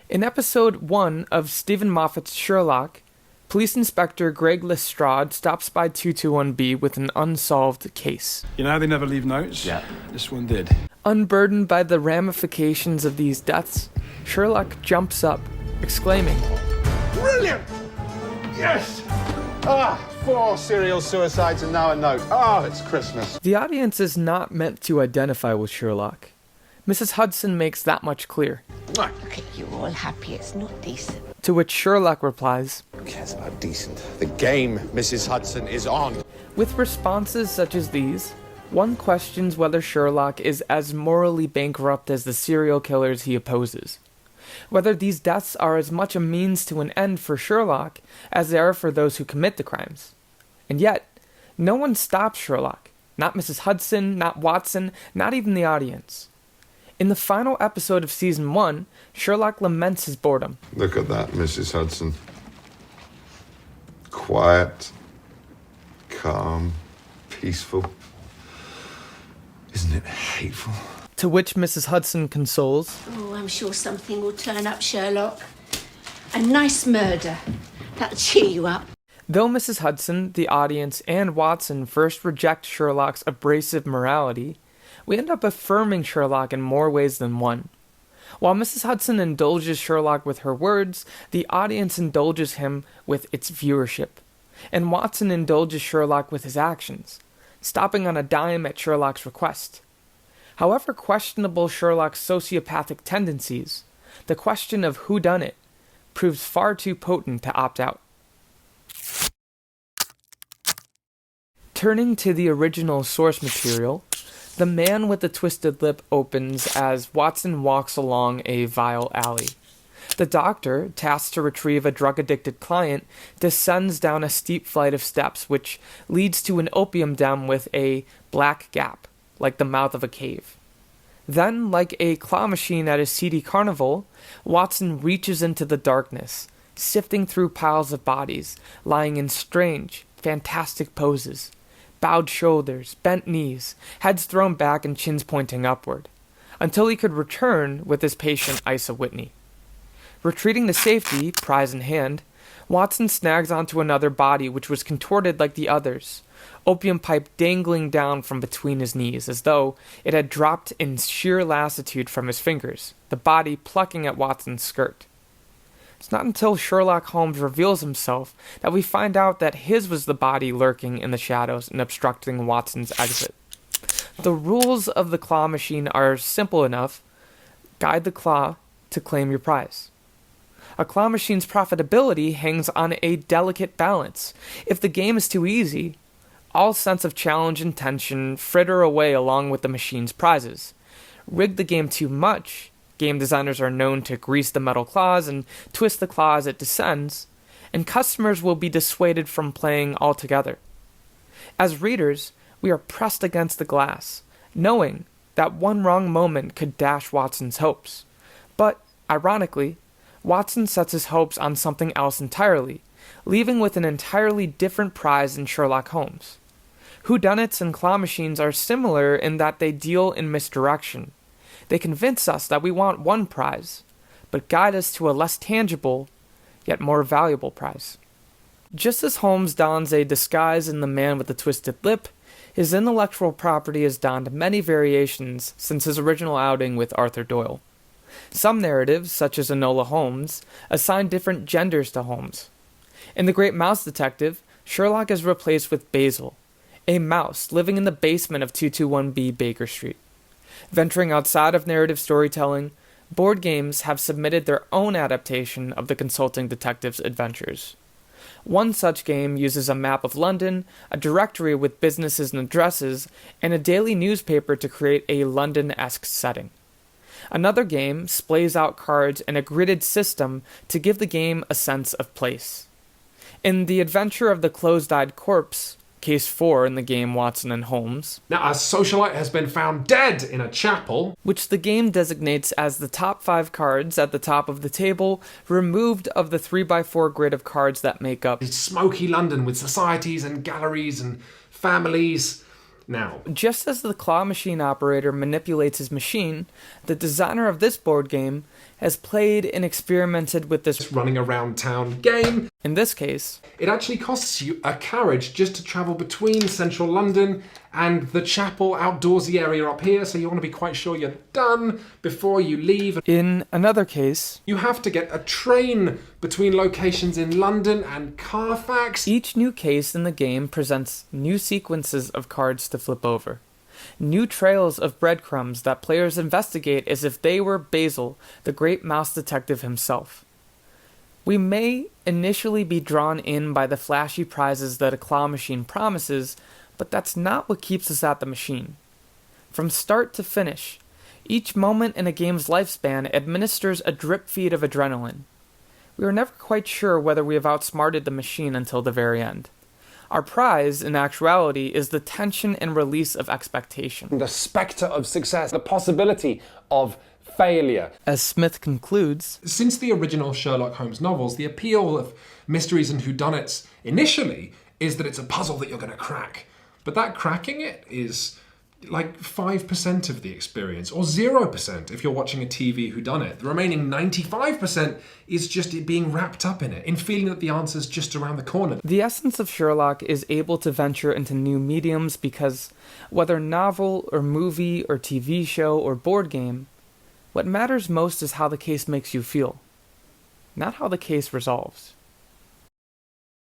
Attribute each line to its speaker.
Speaker 1: In episode 1 of Stephen Moffat's Sherlock, Police Inspector Greg Lestrade stops by 221B with an unsolved case.
Speaker 2: You know how they never leave notes?
Speaker 3: Yeah.
Speaker 2: This one did.
Speaker 1: Unburdened by the ramifications of these deaths, Sherlock jumps up, exclaiming,
Speaker 4: Brilliant! Yes! 4 serial suicides and now a note. It's Christmas.
Speaker 1: The audience is not meant to identify with Sherlock. Mrs. Hudson makes that much clear.
Speaker 5: Look at you all happy, it's not decent.
Speaker 1: To which Sherlock replies,
Speaker 4: Who cares about decent? The game, Mrs. Hudson, is on.
Speaker 1: with responses such as these, one questions whether Sherlock is as morally bankrupt as the serial killers he opposes. Whether these deaths are as much a means to an end for Sherlock as they are for those who commit the crimes. And yet, no one stops Sherlock. Not Mrs. Hudson, not Watson, not even the audience. In the final episode of Season 1, Sherlock laments his boredom.
Speaker 6: Look at that, Mrs. Hudson. Quiet, calm, peaceful. Isn't it hateful?
Speaker 1: To which Mrs. Hudson consoles,
Speaker 5: Oh, I'm sure something will turn up, Sherlock. A nice murder. That'll cheer you up.
Speaker 1: Though Mrs. Hudson, the audience, and Watson first reject Sherlock's abrasive morality, we end up affirming Sherlock in more ways than one. While Mrs. Hudson indulges Sherlock with her words, the audience indulges him with its viewership. And Watson indulges Sherlock with his actions, stopping on a dime at Sherlock's request. However questionable Sherlock's sociopathic tendencies, the question of whodunit proves far too potent to opt out. Turning to the original source material, The Man with the Twisted Lip opens as Watson walks along a vile alley. The doctor, tasked to retrieve a drug-addicted client, descends down a steep flight of steps which leads to an opium den with a black gap, like the mouth of a cave. Then, like a claw machine at a seedy carnival, Watson reaches into the darkness, sifting through piles of bodies, lying in strange, fantastic poses. Bowed shoulders, bent knees, heads thrown back and chins pointing upward, until he could return with his patient Isa Whitney. Retreating to safety, prize in hand, Watson snags onto another body which was contorted like the others, opium pipe dangling down from between his knees as though it had dropped in sheer lassitude from his fingers, the body plucking at Watson's skirt. It's not until Sherlock Holmes reveals himself that we find out that his was the body lurking in the shadows and obstructing Watson's exit. The rules of the claw machine are simple enough. Guide the claw to claim your prize. A claw machine's profitability hangs on a delicate balance. If the game is too easy, all sense of challenge and tension fritter away along with the machine's prizes. Rig the game too much, game designers are known to grease the metal claws and twist the claw as it descends, and customers will be dissuaded from playing altogether. As readers, we are pressed against the glass, knowing that one wrong moment could dash Watson's hopes. But, ironically, Watson sets his hopes on something else entirely, leaving with an entirely different prize than Sherlock Holmes. Whodunits and claw machines are similar in that they deal in misdirection. They convince us that we want one prize, but guide us to a less tangible, yet more valuable prize. Just as Holmes dons a disguise in The Man with the Twisted Lip, his intellectual property has donned many variations since his original outing with Arthur Doyle. Some narratives, such as Enola Holmes, assign different genders to Holmes. In The Great Mouse Detective, Sherlock is replaced with Basil, a mouse living in the basement of 221B Baker Street. Venturing outside of narrative storytelling, board games have submitted their own adaptation of the consulting detective's adventures. One such game uses a map of London, a directory with businesses and addresses, and a daily newspaper to create a London-esque setting. Another game splays out cards in a gridded system to give the game a sense of place. In The Adventure of the Closed-Eyed Corpse, Case 4 in the game Watson and Holmes,
Speaker 3: Now, a socialite has been found dead in a chapel,
Speaker 1: which the game designates as the top 5 cards at the top of the table, removed of the 3x4 grid of cards that make up
Speaker 3: it's smoky London with societies and galleries and families. Now,
Speaker 1: Just as the claw machine operator manipulates his machine, the designer of this board game has played and experimented with this.
Speaker 3: running around town game,
Speaker 1: In this case,
Speaker 3: it actually costs you a carriage just to travel between central London and the chapel outdoorsy area up here, so you want to be quite sure you're done before you leave.
Speaker 1: in another case,
Speaker 3: You have to get a train between locations in London and Carfax.
Speaker 1: each new case in the game presents new sequences of cards to flip over. New trails of breadcrumbs that players investigate as if they were Basil, the great mouse detective himself. We may initially be drawn in by the flashy prizes that a claw machine promises, but that's not what keeps us at the machine. From start to finish, each moment in a game's lifespan administers a drip feed of adrenaline. We are never quite sure whether we have outsmarted the machine until the very end. Our prize, in actuality, is the tension and release of expectation.
Speaker 7: The spectre of success, the possibility of failure.
Speaker 1: As Smith concludes,
Speaker 3: Since the original Sherlock Holmes novels, the appeal of mysteries and whodunits initially is that it's a puzzle that you're going to crack. But that cracking it is like 5% of the experience, or 0% if you're watching a TV whodunit. The remaining 95% is just it being wrapped up in it, in feeling that the answer's just around the corner.
Speaker 1: the essence of Sherlock is able to venture into new mediums because, whether novel or movie or TV show or board game, what matters most is how the case makes you feel, not how the case resolves.